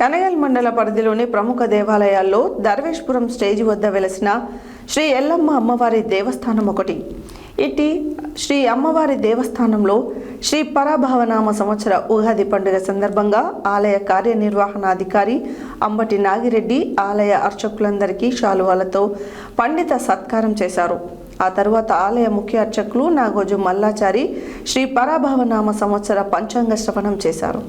కనగల్ మండల పరిధిలోని ప్రముఖ దేవాలయాల్లో దర్వేష్పురం స్టేజి వద్ద వెలసిన శ్రీ ఎల్లమ్మ అమ్మవారి దేవస్థానం ఒకటి. ఇట్టి శ్రీ అమ్మవారి దేవస్థానంలో శ్రీ పరాభవనామ సంవత్సర ఉగాది పండుగ సందర్భంగా ఆలయ కార్యనిర్వహణాధికారి అంబటి నాగిరెడ్డి ఆలయ అర్చకులందరికీ శాలువాలతో పండిత సత్కారం చేశారు. ఆ తరువాత ఆలయ ముఖ్య అర్చకులు నాగోజు మల్లాచారి శ్రీ పరాభవనామ సంవత్సర పంచాంగ శ్రవణం చేశారు.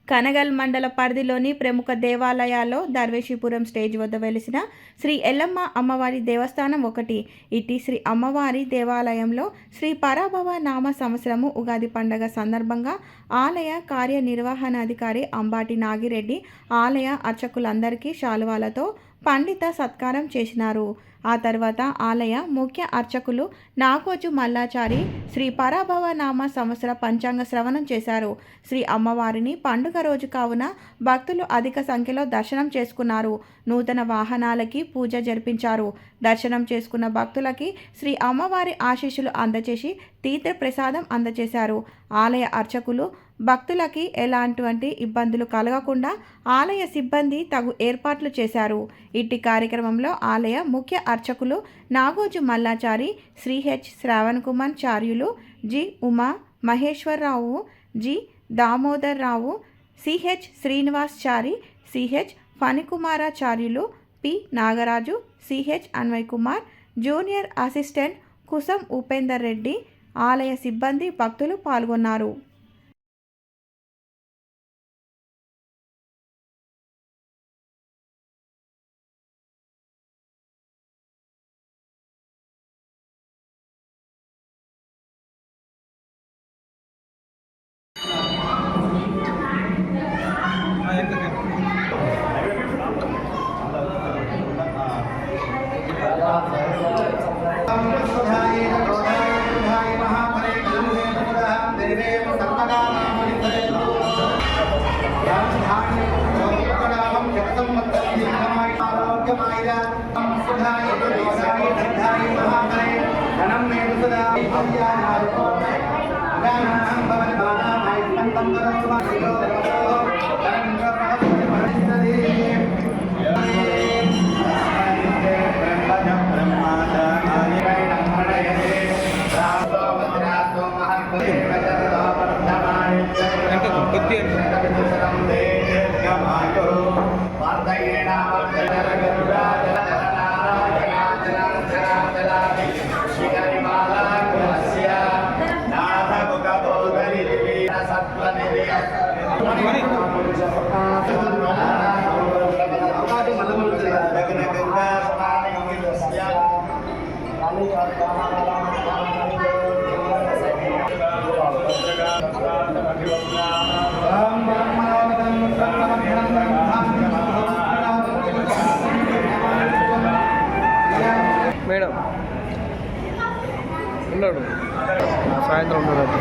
కనగల్ మండల పరిధిలోని ప్రముఖ దేవాలయాల్లో దర్వేషిపురం స్టేజ్ వద్ద వెలిసిన శ్రీ ఎల్లమ్మ అమ్మవారి దేవస్థానం ఒకటి. ఇటీ శ్రీ అమ్మవారి దేవాలయంలో శ్రీ పరాభవ నామ సంవత్సరము ఉగాది పండుగ సందర్భంగా ఆలయ కార్యనిర్వహణాధికారి అంబాటి నాగిరెడ్డి ఆలయ అర్చకులందరికీ శాలువాలతో పండిత సత్కారం చేసినారు. ఆ తర్వాత ఆలయ ముఖ్య అర్చకులు నాగోజు మల్లాచారి శ్రీ పరాభవ నామ సంవత్సర పంచాంగ శ్రవణం చేశారు. శ్రీ అమ్మవారిని పండుగ రోజు కావున భక్తులు అధిక సంఖ్యలో దర్శనం చేసుకున్నారు. నూతన వాహనాలకి పూజ జరిపించారు. దర్శనం చేసుకున్న భక్తులకి శ్రీ అమ్మవారి ఆశీస్సులు అందజేసి తీర్థ ప్రసాదం అందజేశారు. ఆలయ అర్చకులు భక్తులకి ఎలాంటి ఇబ్బందులు కలగకుండా ఆలయ సిబ్బంది తగు ఏర్పాట్లు చేశారు. ఇట్టి కార్యక్రమంలో ఆలయ ముఖ్య అర్చకులు Nagoju Mallachari, Shri H Shravan Kumar Charyulu, G Uma Maheshwararao, G Damodar Rao, CH Srinivas Chari, CH Phanikumaracharyulu, P Nagaraju, CH Anvay Kumar, junior assistant Kusam Upender Reddy, ఆలయ సిబ్బంది భక్తులు పాల్గొన్నారు. మేడం ఉన్నాడు సాయంత్రం ఉన్నాడు.